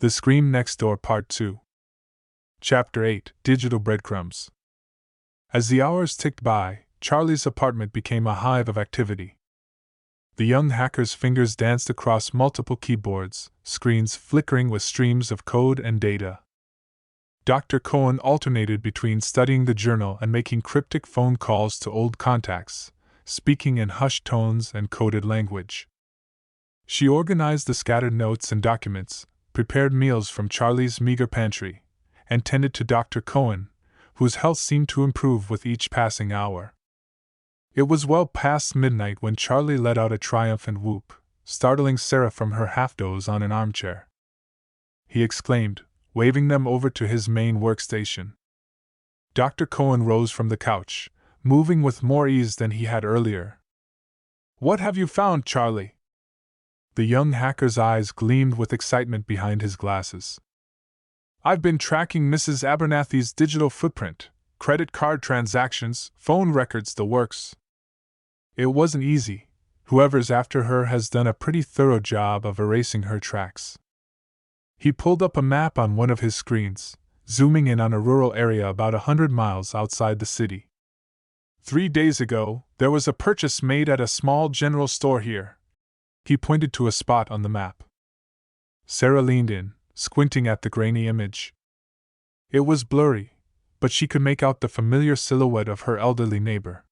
The Scream Next Door Part 2. Chapter 8, Digital Breadcrumbs. As the hours ticked by, Charlie's apartment became a hive of activity. The young hacker's fingers danced across multiple keyboards, screens flickering with streams of code and data. Dr. Cohen alternated between studying the journal and making cryptic phone calls to old contacts, speaking in hushed tones and coded language. She organized the scattered notes and documents, prepared meals from Charlie's meager pantry, and tended to Dr. Cohen, whose health seemed to improve with each passing hour. It was well past midnight when Charlie let out a triumphant whoop, startling Sarah from her half-doze on an armchair. He exclaimed, waving them over to his main workstation. Dr. Cohen rose from the couch, moving with more ease than he had earlier. "What have you found, Charlie?" The young hacker's eyes gleamed with excitement behind his glasses. "I've been tracking Mrs. Abernathy's digital footprint, credit card transactions, phone records, the works. It wasn't easy. Whoever's after her has done a pretty thorough job of erasing her tracks." He pulled up a map on one of his screens, zooming in on a rural area about 100 miles outside the city. 3 days ago, there was a purchase made at a small general store here. He pointed to a spot on the map. Sarah leaned in, squinting at the grainy image. It was blurry, but she could make out the familiar silhouette of her elderly neighbor.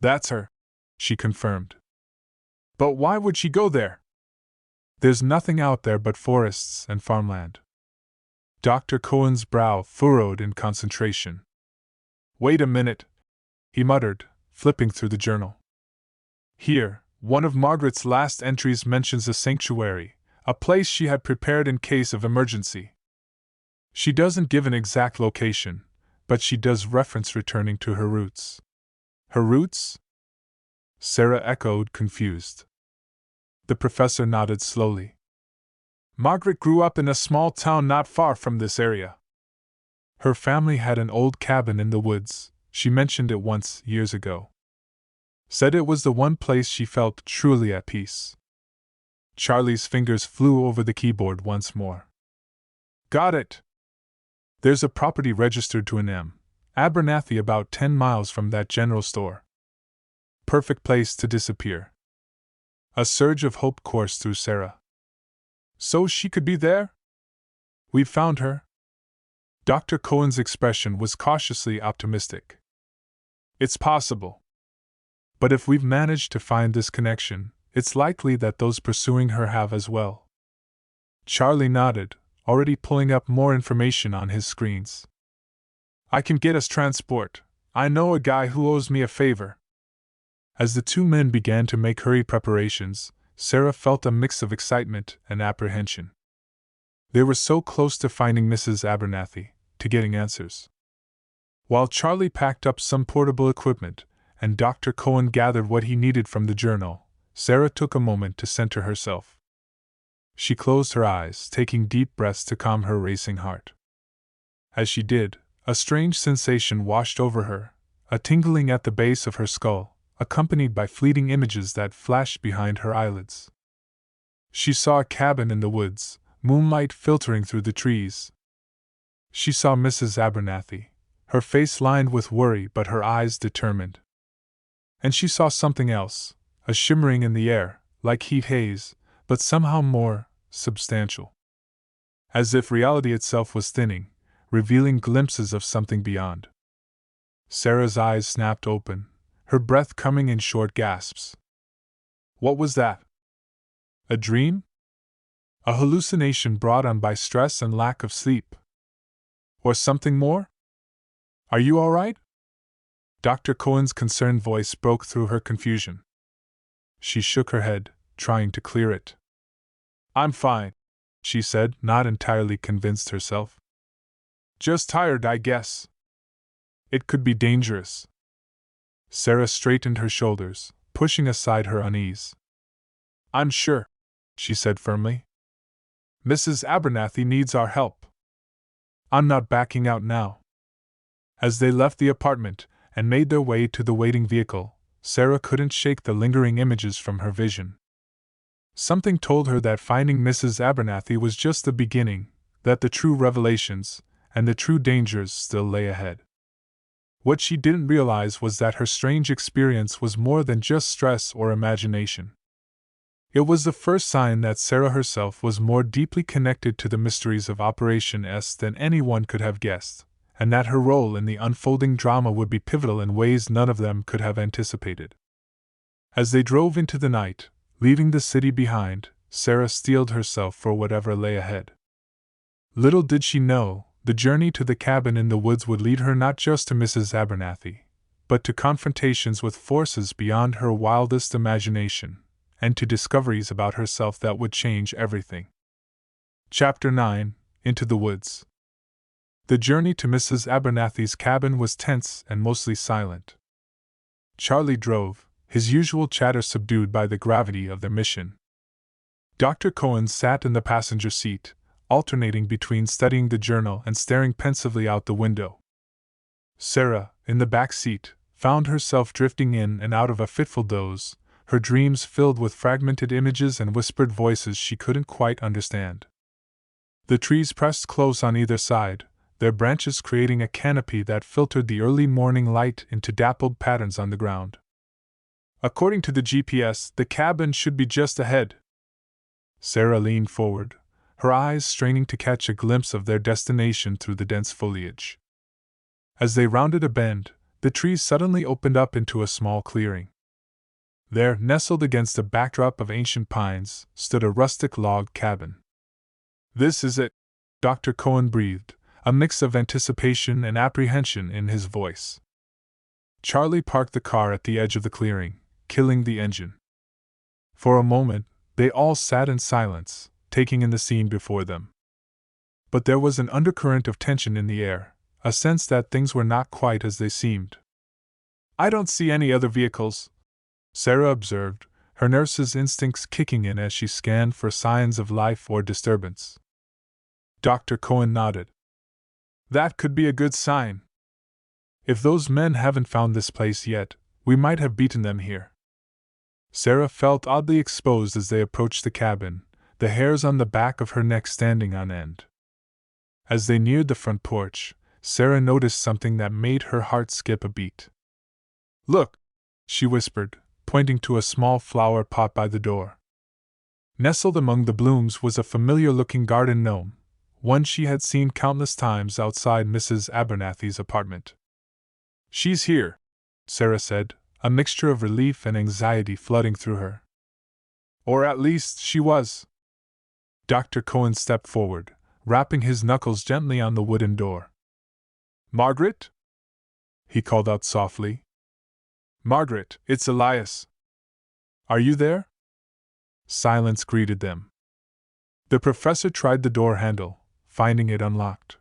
"That's her," she confirmed. "But why would she go there? There's nothing out there but forests and farmland." Dr. Cohen's brow furrowed in concentration. "Wait a minute," he muttered, flipping through the journal. "Here, one of Margaret's last entries mentions a sanctuary, a place she had prepared in case of emergency. She doesn't give an exact location, but she does reference returning to her roots." "Her roots?" Sarah echoed, confused. The professor nodded slowly. "Margaret grew up in a small town not far from this area. Her family had an old cabin in the woods. She mentioned it once, years ago. Said it was the one place she felt truly at peace." Charlie's fingers flew over the keyboard once more. "Got it! There's a property registered to an M. Abernathy about 10 miles from that general store. Perfect place to disappear." A surge of hope coursed through Sarah. "So she could be there? We've found her?" Dr. Cohen's expression was cautiously optimistic. "It's possible. But if we've managed to find this connection, it's likely that those pursuing her have as well." Charlie nodded, already pulling up more information on his screens. "I can get us transport. I know a guy who owes me a favor." As the two men began to make hurried preparations, Sarah felt a mix of excitement and apprehension. They were so close to finding Mrs. Abernathy, to getting answers. While Charlie packed up some portable equipment, and Dr. Cohen gathered what he needed from the journal, Sarah took a moment to center herself. She closed her eyes, taking deep breaths to calm her racing heart. As she did, a strange sensation washed over her, a tingling at the base of her skull, accompanied by fleeting images that flashed behind her eyelids. She saw a cabin in the woods, moonlight filtering through the trees. She saw Mrs. Abernathy, her face lined with worry but her eyes determined. And she saw something else, a shimmering in the air, like heat haze, but somehow more substantial. As if reality itself was thinning, revealing glimpses of something beyond. Sarah's eyes snapped open, her breath coming in short gasps. What was that? A dream? A hallucination brought on by stress and lack of sleep? Or something more? "Are you all right?" Dr. Cohen's concerned voice broke through her confusion. She shook her head, trying to clear it. "I'm fine," she said, not entirely convinced herself. "Just tired, I guess. It could be dangerous." Sarah straightened her shoulders, pushing aside her unease. "I'm sure," she said firmly. "Mrs. Abernathy needs our help. I'm not backing out now." As they left the apartment and made their way to the waiting vehicle, Sarah couldn't shake the lingering images from her vision. Something told her that finding Mrs. Abernathy was just the beginning, that the true revelations and the true dangers still lay ahead. What she didn't realize was that her strange experience was more than just stress or imagination. It was the first sign that Sarah herself was more deeply connected to the mysteries of Operation S than anyone could have guessed, and that her role in the unfolding drama would be pivotal in ways none of them could have anticipated. As they drove into the night, leaving the city behind, Sarah steeled herself for whatever lay ahead. Little did she know, the journey to the cabin in the woods would lead her not just to Mrs. Abernathy, but to confrontations with forces beyond her wildest imagination, and to discoveries about herself that would change everything. Chapter 9: Into the Woods. The journey to Mrs. Abernathy's cabin was tense and mostly silent. Charlie drove, his usual chatter subdued by the gravity of their mission. Dr. Cohen sat in the passenger seat, alternating between studying the journal and staring pensively out the window. Sarah, in the back seat, found herself drifting in and out of a fitful doze, her dreams filled with fragmented images and whispered voices she couldn't quite understand. The trees pressed close on either side, their branches creating a canopy that filtered the early morning light into dappled patterns on the ground. According to the GPS, the cabin should be just ahead. Sarah leaned forward, her eyes straining to catch a glimpse of their destination through the dense foliage. As they rounded a bend, the trees suddenly opened up into a small clearing. There, nestled against a backdrop of ancient pines, stood a rustic log cabin. "This is it," Dr. Cohen breathed, a mix of anticipation and apprehension in his voice. Charlie parked the car at the edge of the clearing, killing the engine. For a moment, they all sat in silence, taking in the scene before them. But there was an undercurrent of tension in the air, a sense that things were not quite as they seemed. "I don't see any other vehicles," Sarah observed, her nurse's instincts kicking in as she scanned for signs of life or disturbance. Dr. Cohen nodded. "That could be a good sign. If those men haven't found this place yet, we might have beaten them here." Sarah felt oddly exposed as they approached the cabin, the hairs on the back of her neck standing on end. As they neared the front porch, Sarah noticed something that made her heart skip a beat. "Look," she whispered, pointing to a small flower pot by the door. Nestled among the blooms was a familiar-looking garden gnome, one she had seen countless times outside Mrs. Abernathy's apartment. "She's here," Sarah said, a mixture of relief and anxiety flooding through her. "Or at least, she was." Dr. Cohen stepped forward, rapping his knuckles gently on the wooden door. "Margaret?" he called out softly. "Margaret, it's Elias. Are you there?" Silence greeted them. The professor tried the door handle, finding it unlocked.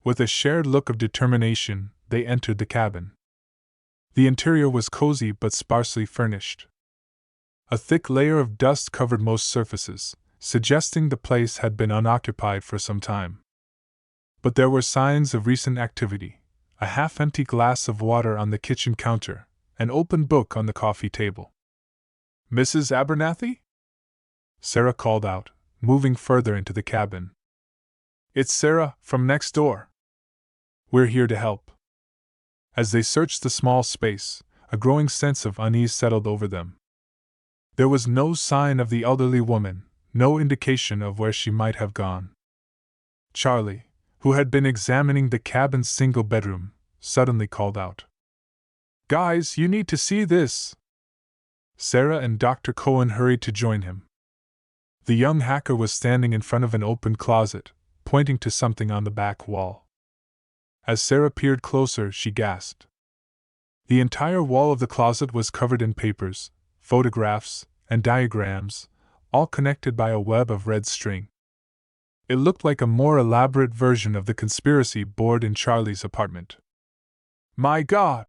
With a shared look of determination, they entered the cabin. The interior was cozy but sparsely furnished. A thick layer of dust covered most surfaces, suggesting the place had been unoccupied for some time. But there were signs of recent activity: a half-empty glass of water on the kitchen counter, an open book on the coffee table. "Mrs. Abernathy?" Sarah called out, moving further into the cabin. "It's Sarah, from next door. We're here to help." As they searched the small space, a growing sense of unease settled over them. There was no sign of the elderly woman, no indication of where she might have gone. Charlie, who had been examining the cabin's single bedroom, suddenly called out, "Guys, you need to see this!" Sarah and Dr. Cohen hurried to join him. The young hacker was standing in front of an open closet, pointing to something on the back wall. As Sarah peered closer, she gasped. The entire wall of the closet was covered in papers, photographs, and diagrams, all connected by a web of red string. It looked like a more elaborate version of the conspiracy board in Charlie's apartment. "My God!"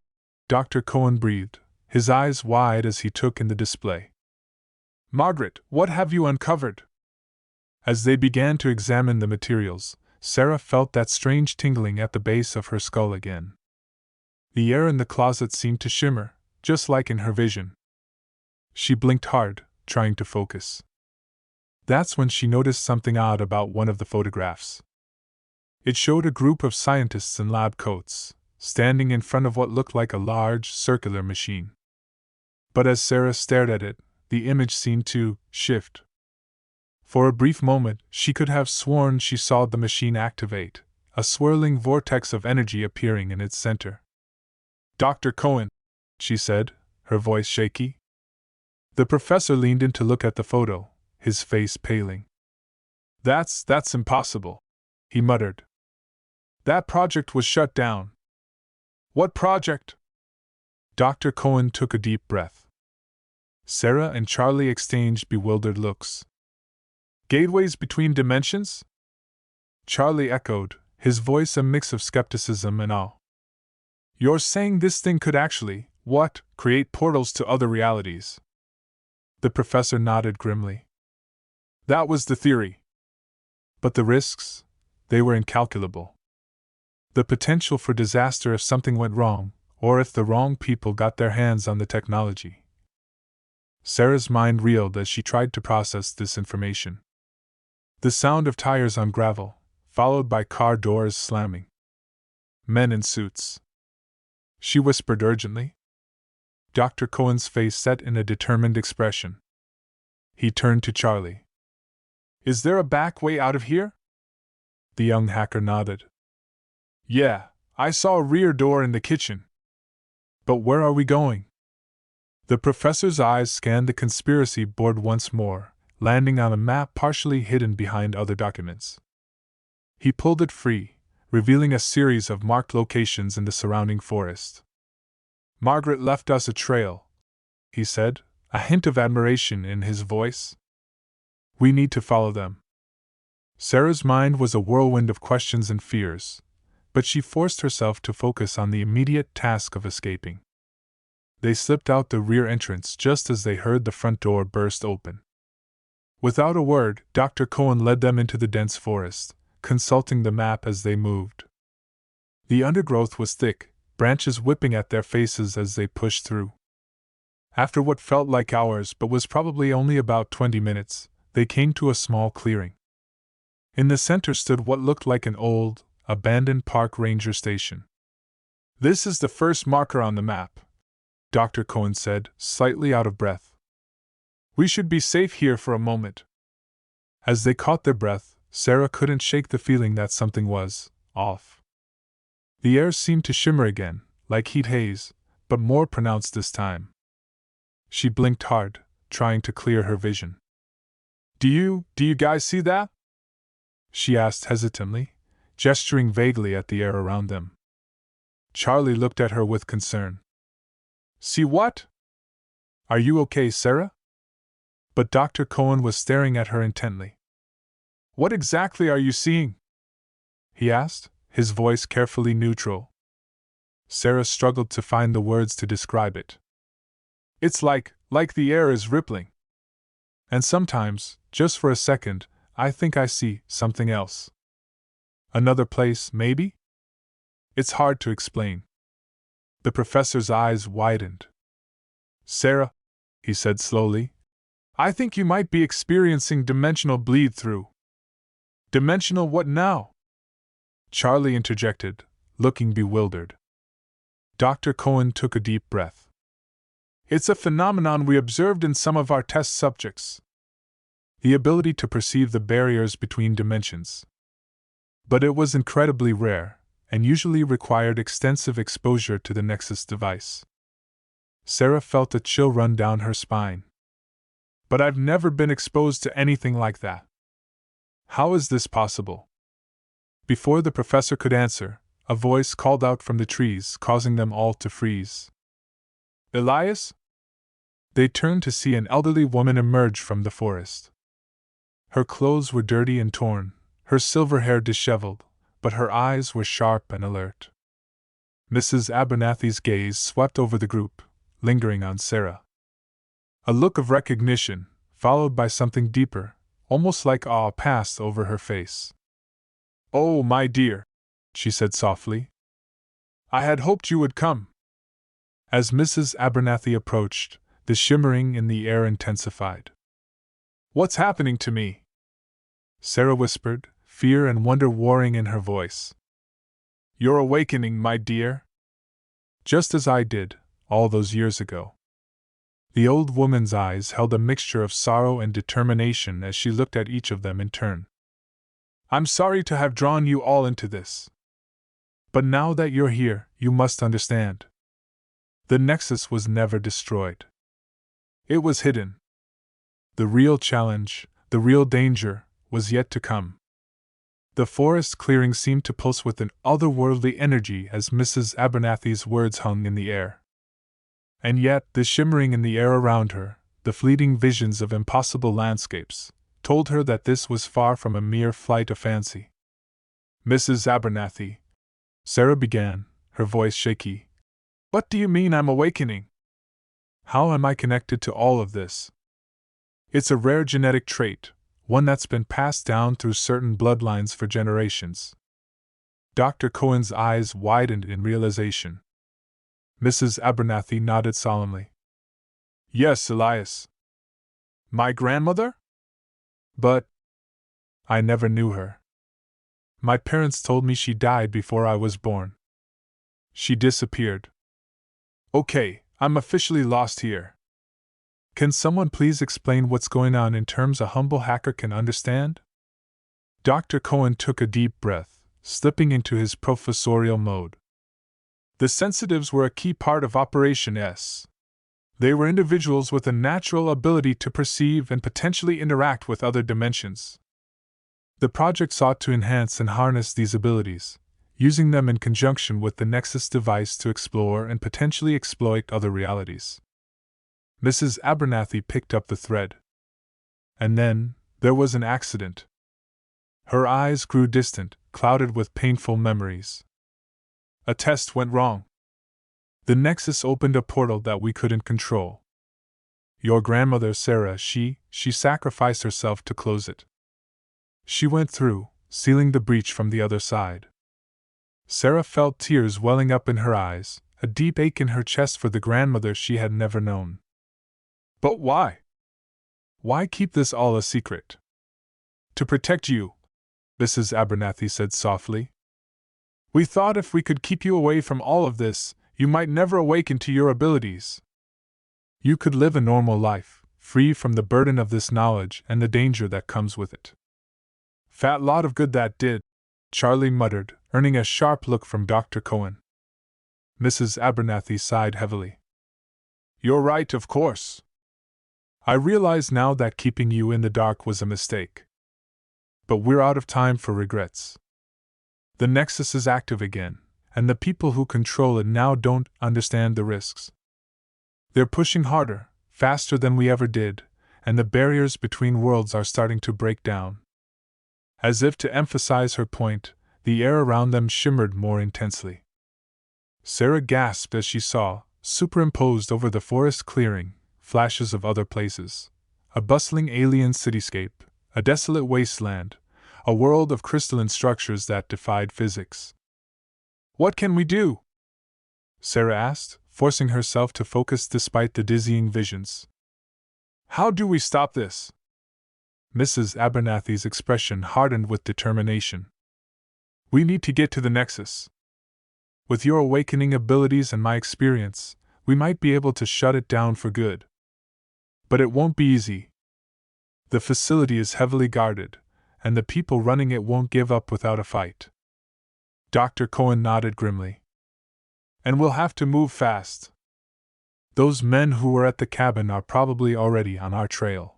Dr. Cohen breathed, his eyes wide as he took in the display. "Margaret, what have you uncovered?" As they began to examine the materials, Sarah felt that strange tingling at the base of her skull again. The air in the closet seemed to shimmer, just like in her vision. She blinked hard, trying to focus. That's when she noticed something odd about one of the photographs. It showed a group of scientists in lab coats, standing in front of what looked like a large, circular machine. But as Sarah stared at it, the image seemed to shift. For a brief moment, she could have sworn she saw the machine activate, a swirling vortex of energy appearing in its center. "Dr. Cohen," she said, her voice shaky. The professor leaned in to look at the photo, his face paling. That's impossible," he muttered. "That project was shut down." "What project?" Dr. Cohen took a deep breath. Sarah and Charlie exchanged bewildered looks. "Gateways between dimensions?" Charlie echoed, his voice a mix of skepticism and awe. "You're saying this thing could actually, create portals to other realities?" The professor nodded grimly. "That was the theory. But the risks? They were incalculable. The potential for disaster if something went wrong, or if the wrong people got their hands on the technology." Sarah's mind reeled as she tried to process this information. The sound of tires on gravel, followed by car doors slamming. Men in suits. She whispered urgently. Dr. Cohen's face set in a determined expression. He turned to Charlie. "Is there a back way out of here?" The young hacker nodded. "Yeah, I saw a rear door in the kitchen." "But where are we going?" The professor's eyes scanned the conspiracy board once more, landing on a map partially hidden behind other documents. He pulled it free, revealing a series of marked locations in the surrounding forest. "Margaret left us a trail," he said, a hint of admiration in his voice. "We need to follow them." Sarah's mind was a whirlwind of questions and fears, but she forced herself to focus on the immediate task of escaping. They slipped out the rear entrance just as they heard the front door burst open. Without a word, Dr. Cohen led them into the dense forest, consulting the map as they moved. The undergrowth was thick, branches whipping at their faces as they pushed through. After what felt like hours but was probably only about 20 minutes, they came to a small clearing. In the center stood what looked like an old, abandoned park ranger station. "This is the first marker on the map," Dr. Cohen said, slightly out of breath. "We should be safe here for a moment." As they caught their breath, Sarah couldn't shake the feeling that something was off. The air seemed to shimmer again, like heat haze, but more pronounced this time. She blinked hard, trying to clear her vision. Do you guys see that?" she asked hesitantly, gesturing vaguely at the air around them. Charlie looked at her with concern. "See what?" "Are you okay, Sarah?" But Dr. Cohen was staring at her intently. "What exactly are you seeing?" he asked, his voice carefully neutral. Sarah struggled to find the words to describe it. "It's like the air is rippling. And sometimes, just for a second, I think I see something else. Another place, maybe? It's hard to explain." The professor's eyes widened. "Sarah," he said slowly, "I think you might be experiencing dimensional bleed-through." "Dimensional what now?" Charlie interjected, looking bewildered. Dr. Cohen took a deep breath. "It's a phenomenon we observed in some of our test subjects. The ability to perceive the barriers between dimensions. But it was incredibly rare, and usually required extensive exposure to the Nexus device." Sarah felt a chill run down her spine. "But I've never been exposed to anything like that. How is this possible?" Before the professor could answer, a voice called out from the trees, causing them all to freeze. "Elias?" They turned to see an elderly woman emerge from the forest. Her clothes were dirty and torn, her silver hair disheveled, but her eyes were sharp and alert. Mrs. Abernathy's gaze swept over the group, lingering on Sarah. A look of recognition, followed by something deeper, almost like awe, passed over her face. "Oh, my dear," she said softly. "I had hoped you would come." As Mrs. Abernathy approached, the shimmering in the air intensified. "What's happening to me?" Sarah whispered, fear and wonder warring in her voice. "You're awakening, my dear. Just as I did, all those years ago." The old woman's eyes held a mixture of sorrow and determination as she looked at each of them in turn. "I'm sorry to have drawn you all into this. But now that you're here, you must understand. The Nexus was never destroyed. It was hidden. The real challenge, the real danger, was yet to come." The forest clearing seemed to pulse with an otherworldly energy as Mrs. Abernathy's words hung in the air. And yet, the shimmering in the air around her, the fleeting visions of impossible landscapes, told her that this was far from a mere flight of fancy. "Mrs. Abernathy," Sarah began, her voice shaky, "what do you mean I'm awakening? How am I connected to all of this?" "It's a rare genetic trait, one that's been passed down through certain bloodlines for generations." Dr. Cohen's eyes widened in realization. Mrs. Abernathy nodded solemnly. "Yes, Elias. My grandmother? But I never knew her. My parents told me she died before I was born. She disappeared. Okay, I'm officially lost here. Can someone please explain what's going on in terms a humble hacker can understand?" Dr. Cohen took a deep breath, slipping into his professorial mode. "The sensitives were a key part of Operation S. They were individuals with a natural ability to perceive and potentially interact with other dimensions. The project sought to enhance and harness these abilities, using them in conjunction with the Nexus device to explore and potentially exploit other realities." Mrs. Abernathy picked up the thread. "And then, there was an accident." Her eyes grew distant, clouded with painful memories. "A test went wrong. The Nexus opened a portal that we couldn't control. Your grandmother Sarah, she sacrificed herself to close it. She went through, sealing the breach from the other side." Sarah felt tears welling up in her eyes, a deep ache in her chest for the grandmother she had never known. "But why? Why keep this all a secret?" "To protect you," Mrs. Abernathy said softly. "We thought if we could keep you away from all of this, you might never awaken to your abilities. You could live a normal life, free from the burden of this knowledge and the danger that comes with it." "Fat lot of good that did," Charlie muttered, earning a sharp look from Dr. Cohen. Mrs. Abernathy sighed heavily. "You're right, of course. I realize now that keeping you in the dark was a mistake. But we're out of time for regrets. The Nexus is active again, and the people who control it now don't understand the risks. They're pushing harder, faster than we ever did, and the barriers between worlds are starting to break down." As if to emphasize her point, the air around them shimmered more intensely. Sarah gasped as she saw, superimposed over the forest clearing, flashes of other places. A bustling alien cityscape, a desolate wasteland, a world of crystalline structures that defied physics. "What can we do?" Sarah asked, forcing herself to focus despite the dizzying visions. "How do we stop this?" Mrs. Abernathy's expression hardened with determination. "We need to get to the Nexus. With your awakening abilities and my experience, we might be able to shut it down for good. But it won't be easy. The facility is heavily guarded, and the people running it won't give up without a fight." Dr. Cohen nodded grimly. "And we'll have to move fast. Those men who were at the cabin are probably already on our trail."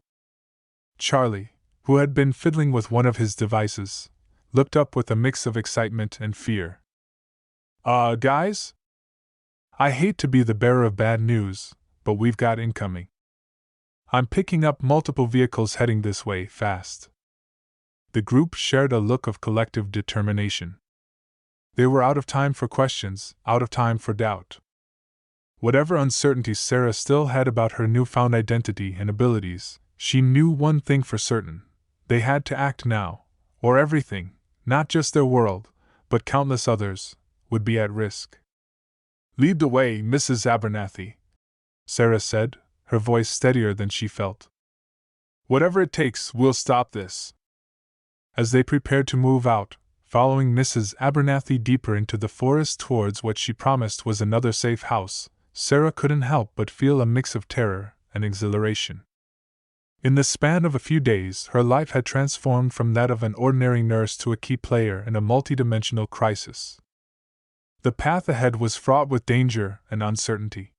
Charlie, who had been fiddling with one of his devices, looked up with a mix of excitement and fear. Guys? I hate to be the bearer of bad news, but we've got incoming. I'm picking up multiple vehicles heading this way, fast." The group shared a look of collective determination. They were out of time for questions, out of time for doubt. Whatever uncertainty Sarah still had about her newfound identity and abilities, she knew one thing for certain: they had to act now, or everything, not just their world, but countless others, would be at risk. "Lead the way, Mrs. Abernathy," Sarah said, her voice steadier than she felt. "Whatever it takes, we'll stop this." As they prepared to move out, following Mrs. Abernathy deeper into the forest towards what she promised was another safe house, Sarah couldn't help but feel a mix of terror and exhilaration. In the span of a few days, her life had transformed from that of an ordinary nurse to a key player in a multidimensional crisis. The path ahead was fraught with danger and uncertainty.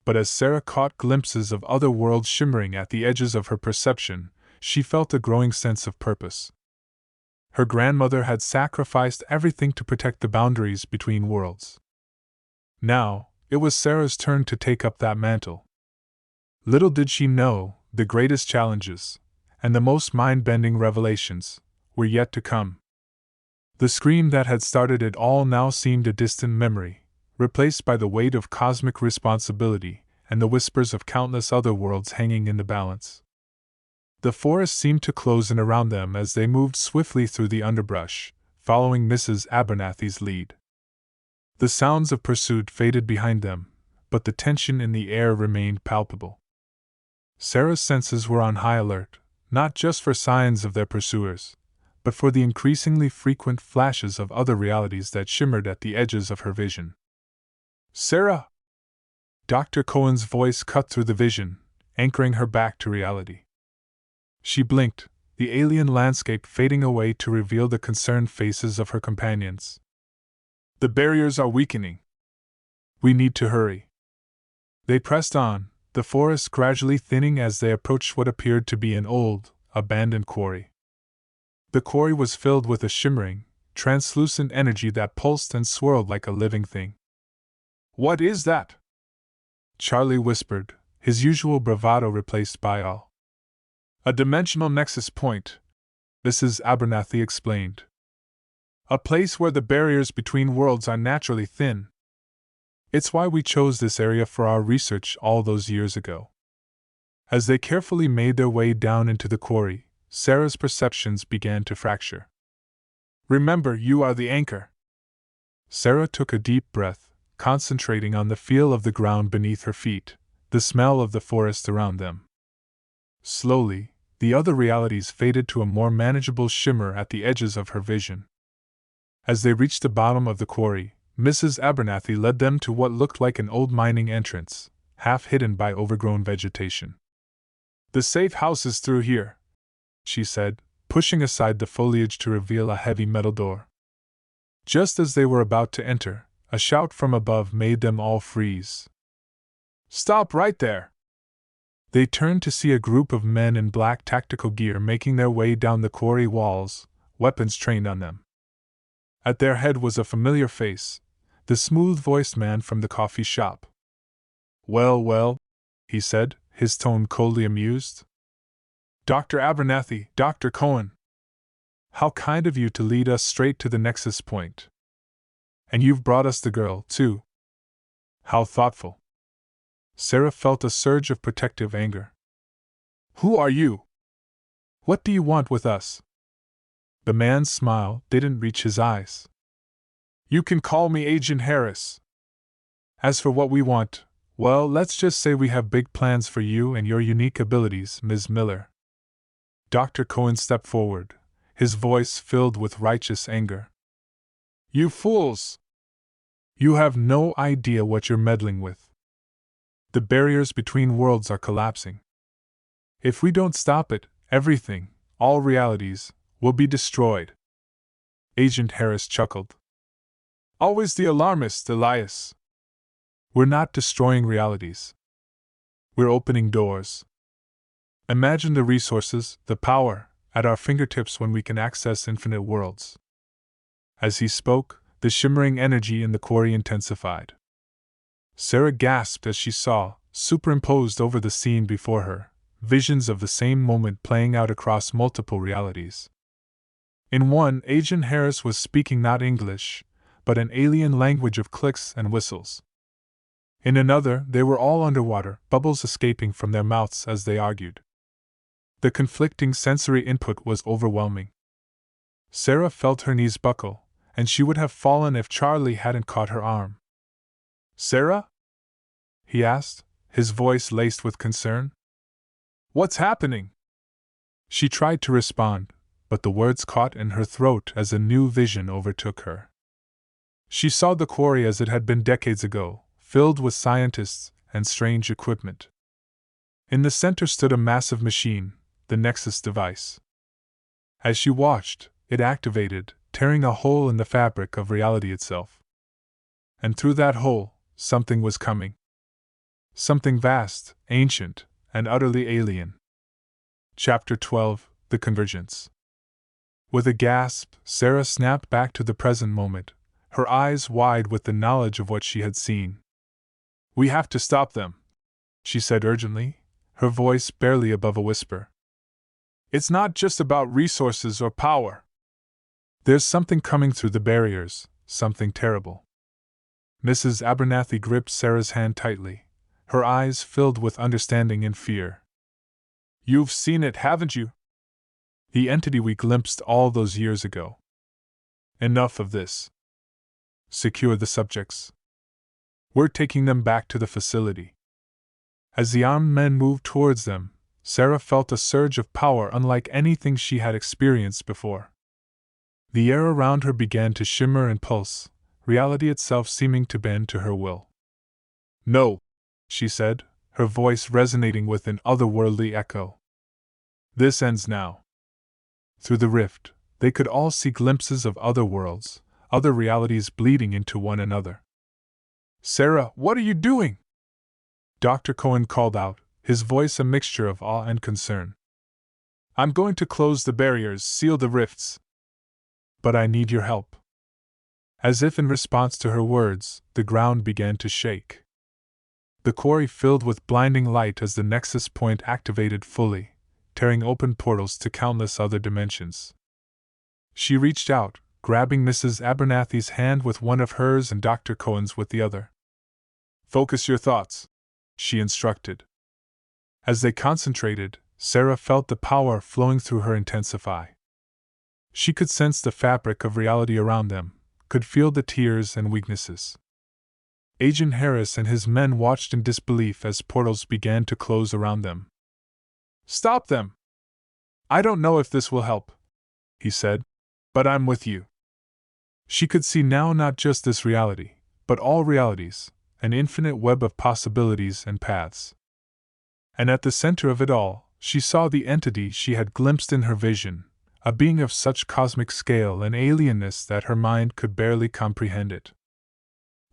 But as Sarah caught glimpses of other worlds shimmering at the edges of her perception, she felt a growing sense of purpose. Her grandmother had sacrificed everything to protect the boundaries between worlds. Now, it was Sarah's turn to take up that mantle. Little did she know, the greatest challenges, and the most mind-bending revelations, were yet to come. The scream that had started it all now seemed a distant memory, replaced by the weight of cosmic responsibility and the whispers of countless other worlds hanging in the balance. The forest seemed to close in around them as they moved swiftly through the underbrush, following Mrs. Abernathy's lead. The sounds of pursuit faded behind them, but the tension in the air remained palpable. Sarah's senses were on high alert, not just for signs of their pursuers, but for the increasingly frequent flashes of other realities that shimmered at the edges of her vision. "Sarah!" Dr. Cohen's voice cut through the vision, anchoring her back to reality. She blinked, the alien landscape fading away to reveal the concerned faces of her companions. "The barriers are weakening. We need to hurry." They pressed on, the forest gradually thinning as they approached what appeared to be an old, abandoned quarry. The quarry was filled with a shimmering, translucent energy that pulsed and swirled like a living thing. "What is that?" Charlie whispered, his usual bravado replaced by awe. "A dimensional nexus point," Mrs. Abernathy explained. "A place where the barriers between worlds are naturally thin. It's why we chose this area for our research all those years ago." As they carefully made their way down into the quarry, Sarah's perceptions began to fracture. "Remember, you are the anchor." Sarah took a deep breath, concentrating on the feel of the ground beneath her feet, the smell of the forest around them. Slowly, the other realities faded to a more manageable shimmer at the edges of her vision. As they reached the bottom of the quarry, Mrs. Abernathy led them to what looked like an old mining entrance, half hidden by overgrown vegetation. "The safe house is through here," she said, pushing aside the foliage to reveal a heavy metal door. Just as they were about to enter, a shout from above made them all freeze. "Stop right there!" They turned to see a group of men in black tactical gear making their way down the quarry walls, weapons trained on them. At their head was a familiar face, the smooth-voiced man from the coffee shop. "Well, well," he said, his tone coldly amused. "Dr. Abernathy, Dr. Cohen. How kind of you to lead us straight to the nexus point. And you've brought us the girl, too. How thoughtful." Sarah felt a surge of protective anger. "Who are you? What do you want with us?" The man's smile didn't reach his eyes. "You can call me Agent Harris. As for what we want, well, let's just say we have big plans for you and your unique abilities, Ms. Miller." Dr. Cohen stepped forward, his voice filled with righteous anger. "You fools! You have no idea what you're meddling with. The barriers between worlds are collapsing. If we don't stop it, everything, all realities, will be destroyed." Agent Harris chuckled. "Always the alarmist, Elias. We're not destroying realities. We're opening doors. Imagine the resources, the power, at our fingertips when we can access infinite worlds." As he spoke, the shimmering energy in the quarry intensified. Sarah gasped as she saw, superimposed over the scene before her, visions of the same moment playing out across multiple realities. In one, Agent Harris was speaking not English, but an alien language of clicks and whistles. In another, they were all underwater, bubbles escaping from their mouths as they argued. The conflicting sensory input was overwhelming. Sarah felt her knees buckle, and she would have fallen if Charlie hadn't caught her arm. "Sarah?" he asked, his voice laced with concern. "What's happening?" She tried to respond, but the words caught in her throat as a new vision overtook her. She saw the quarry as it had been decades ago, filled with scientists and strange equipment. In the center stood a massive machine, the Nexus device. As she watched, it activated, tearing a hole in the fabric of reality itself. And through that hole, something was coming. Something vast, ancient, and utterly alien. Chapter 12: The Convergence. With a gasp, Sarah snapped back to the present moment, her eyes wide with the knowledge of what she had seen. "We have to stop them," she said urgently, her voice barely above a whisper. "It's not just about resources or power. There's something coming through the barriers, something terrible." Mrs. Abernathy gripped Sarah's hand tightly, her eyes filled with understanding and fear. "You've seen it, haven't you? The entity we glimpsed all those years ago. Enough of this. Secure the subjects. We're taking them back to the facility." As the armed men moved towards them, Sarah felt a surge of power unlike anything she had experienced before. The air around her began to shimmer and pulse, reality itself seeming to bend to her will. "No," she said, her voice resonating with an otherworldly echo. "This ends now." Through the rift, they could all see glimpses of other worlds, other realities bleeding into one another. "Sarah, what are you doing?" Dr. Cohen called out, his voice a mixture of awe and concern. "I'm going to close the barriers, seal the rifts. But I need your help." As if in response to her words, the ground began to shake. The quarry filled with blinding light as the Nexus point activated fully, tearing open portals to countless other dimensions. She reached out, grabbing Mrs. Abernathy's hand with one of hers and Dr. Cohen's with the other. "Focus your thoughts," she instructed. As they concentrated, Sarah felt the power flowing through her intensify. She could sense the fabric of reality around them, could feel the tears and weaknesses. Agent Harris and his men watched in disbelief as portals began to close around them. "Stop them! I don't know if this will help," he said, "but I'm with you." She could see now not just this reality, but all realities, an infinite web of possibilities and paths. And at the center of it all, she saw the entity she had glimpsed in her vision, a being of such cosmic scale and alienness that her mind could barely comprehend it.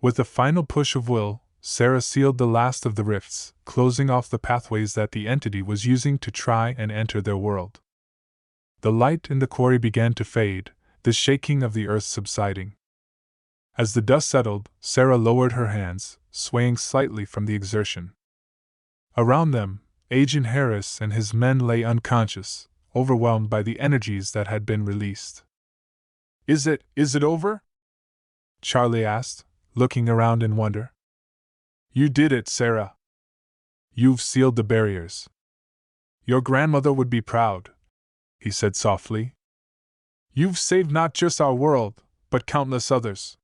With a final push of will, Sarah sealed the last of the rifts, closing off the pathways that the entity was using to try and enter their world. The light in the quarry began to fade, the shaking of the earth subsiding. As the dust settled, Sarah lowered her hands, swaying slightly from the exertion. Around them, Agent Harris and his men lay unconscious, overwhelmed by the energies that had been released. Is it over?" Charlie asked, looking around in wonder. "You did it, Sarah. You've sealed the barriers. Your grandmother would be proud," he said softly. "You've saved not just our world, but countless others."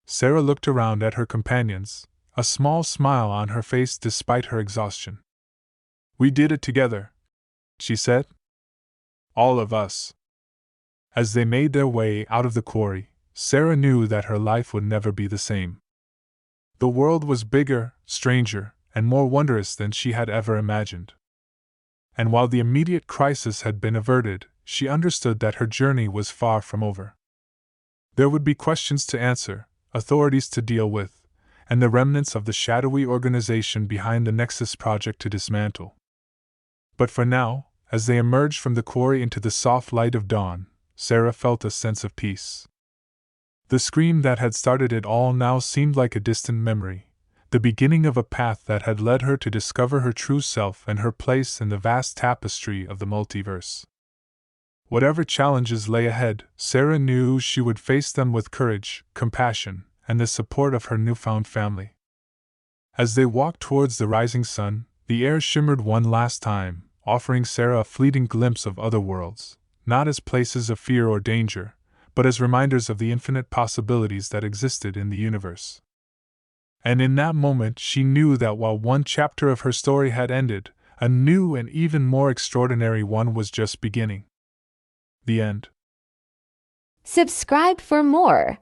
Sarah looked around at her companions, a small smile on her face despite her exhaustion. "We did it together," she said. "All of us." As they made their way out of the quarry, Sarah knew that her life would never be the same. The world was bigger, stranger, and more wondrous than she had ever imagined. And while the immediate crisis had been averted, she understood that her journey was far from over. There would be questions to answer, authorities to deal with, and the remnants of the shadowy organization behind the Nexus project to dismantle. But for now, as they emerged from the quarry into the soft light of dawn, Sarah felt a sense of peace. The scream that had started it all now seemed like a distant memory, the beginning of a path that had led her to discover her true self and her place in the vast tapestry of the multiverse. Whatever challenges lay ahead, Sarah knew she would face them with courage, compassion, and the support of her newfound family. As they walked towards the rising sun, the air shimmered one last time, offering Sarah a fleeting glimpse of other worlds, not as places of fear or danger, but as reminders of the infinite possibilities that existed in the universe. And in that moment she knew that while one chapter of her story had ended, a new and even more extraordinary one was just beginning. The end. Subscribe for more.